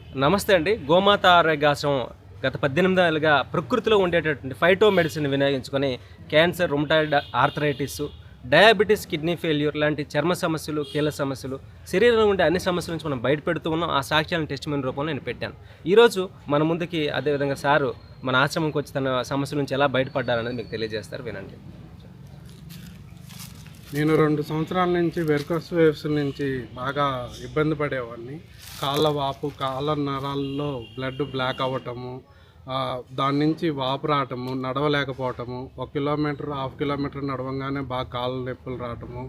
నమస్తే అండి. గోమాత ఆరోగ్యాశ్రమం గత 18 ఏళ్లుగా ప్రకృతిలో ఉండేటటువంటి ఫైటో మెడిసిన్ వినియోగించుకొని cancer, rheumatoid arthritis, diabetes, kidney failure లాంటి చర్మ సమస్యలు, కీళ్ళ సమస్యలు, శరీరంలో ఉండే అన్ని సమస్యల నుంచి మనం బయటపెడుతూ ఉన్నాం. ఆ సాక్ష్యాలను టెస్టిమనీ రూపంలో నేను పెట్టాను. ఈరోజు మన ముందుకి అదేవిధంగా సారు మన ఆశ్రమంకి వచ్చి తన సమస్యల నుంచి ఎలా బయటపడ్డారనేది మీకు తెలియజేస్తారు, వినండి. నేను 2 సంవత్సరాల నుంచి వెరికోస్ వేవ్స్ నుంచి బాగా ఇబ్బంది పడేవాడిని. కాళ్ళ వాపు, కాళ్ళ నరాల్లో బ్లడ్ బ్లాక్ అవ్వటము, దాని నుంచి వాపు రావటము, నడవలేకపోవటము, 1 కిలోమీటర్, హాఫ్ కిలోమీటర్ నడవంగానే బాగా కాళ్ళ నొప్పులు రావటము,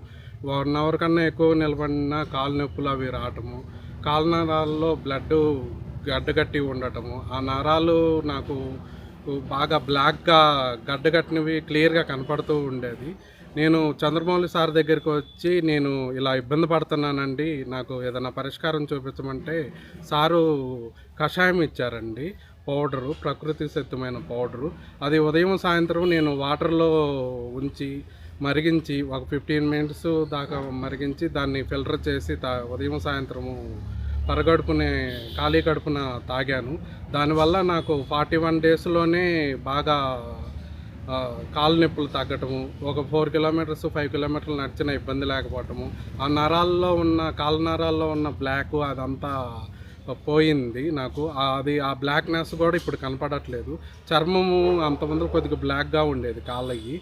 1 అవర్ కన్నా ఎక్కువ నిలబడినా కాళ్ళ నొప్పులు అవి రావటము, కాళ్ళ నరాల్లో బ్లడ్ గడ్డగట్టి ఉండటము, ఆ నరాలు నాకు బాగా బ్లాక్గా గడ్డగట్టినవి క్లియర్గా కనపడుతూ ఉండేది. నేను చంద్రమౌళి సార్ దగ్గరికి వచ్చి నేను ఇలా ఇబ్బంది పడుతున్నానండి, నాకు ఏదైనా పరిష్కారం చూపించమంటే సారు కషాయం ఇచ్చారండి, పౌడరు, ప్రకృతి సిద్ధమైన పౌడరు. అది ఉదయం సాయంత్రం నేను వాటర్లో ఉంచి మరిగించి ఒక 15 మినిట్స్ దాకా మరిగించి దాన్ని ఫిల్టర్ చేసి ఉదయం సాయంత్రము పరగడుపునే ఖాళీ కడుపున తాగాను. దానివల్ల నాకు 41 డేస్లోనే బాగా కాళ్ళ నొప్పులు తగ్గటము, ఒక 4 కిలోమీటర్స్ 5 కిలోమీటర్లు నడిచిన ఇబ్బంది లేకపోవటము, ఆ నరాల్లో ఉన్న కాళ్ళ నరాల్లో ఉన్న బ్లాక్ అదంతా పోయింది నాకు. అది ఆ బ్లాక్నెస్ కూడా ఇప్పుడు కనపడట్లేదు. చర్మము అంతకుముందు కొద్దిగా బ్లాక్గా ఉండేది కాళ్ళకి,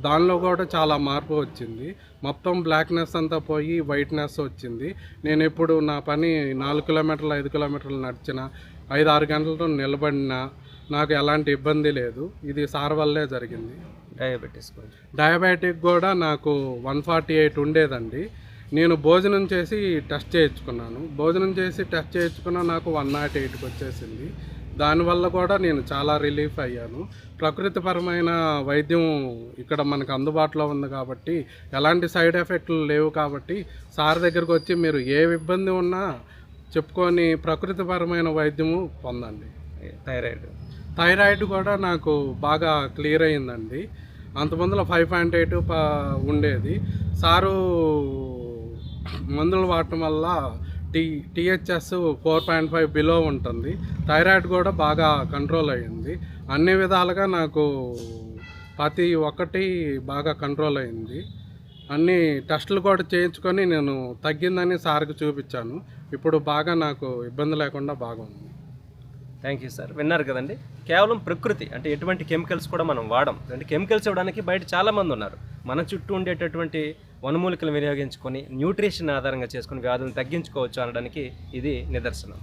దానిలో కూడా చాలా మార్పు వచ్చింది. మొత్తం బ్లాక్నెస్ అంతా పోయి వైట్నెస్ వచ్చింది. నేను ఇప్పుడు నా పని 4 కిలోమీటర్లు 5 కిలోమీటర్లు నడిచిన, 5-6 గంటలతో నిలబడిన నాకు ఎలాంటి ఇబ్బంది లేదు. ఇది సార్ వల్లే జరిగింది. డయాబెటిక్ కూడా నాకు 148 ఉండేదండి. నేను భోజనం చేసి టెస్ట్ చేయించుకున్నా నాకు 108కి వచ్చేసింది. దానివల్ల కూడా నేను చాలా రిలీఫ్ అయ్యాను. ప్రకృతిపరమైన వైద్యం ఇక్కడ మనకు అందుబాటులో ఉంది కాబట్టి, ఎలాంటి సైడ్ ఎఫెక్ట్లు లేవు కాబట్టి సార్ దగ్గరకు వచ్చి మీరు ఏ ఇబ్బంది ఉన్నా చెప్పుకొని ప్రకృతిపరమైన వైద్యము పొందండి. థైరాయిడ్ కూడా నాకు బాగా క్లియర్ అయిందండి. అంతమందిలో 5.8 ఉండేది. సారు మందులు వాడటం వల్ల టీహెచ్ఎస్ 4.5 బిలో ఉంటుంది. థైరాయిడ్ కూడా బాగా కంట్రోల్ అయ్యింది. అన్ని విధాలుగా నాకు ప్రతి ఒక్కటి బాగా కంట్రోల్ అయింది. అన్ని టెస్టులు కూడా చేయించుకొని నేను తగ్గిందని సార్కి చూపించాను. ఇప్పుడు బాగా నాకు ఇబ్బంది లేకుండా బాగుంది. Thank you sir. విన్నారు కదండి, కేవలం ప్రకృతి అంటే ఎటువంటి కెమికల్స్ కూడా మనం వాడం. అంటే కెమికల్స్ ఇవ్వడానికి బయట చాలామంది ఉన్నారు. మన చుట్టూ ఉండేటటువంటి వనమూలికలు వినియోగించుకొని న్యూట్రిషన్ ఆధారంగా చేసుకుని వ్యాధులను తగ్గించుకోవచ్చు అనడానికి ఇది నిదర్శనం.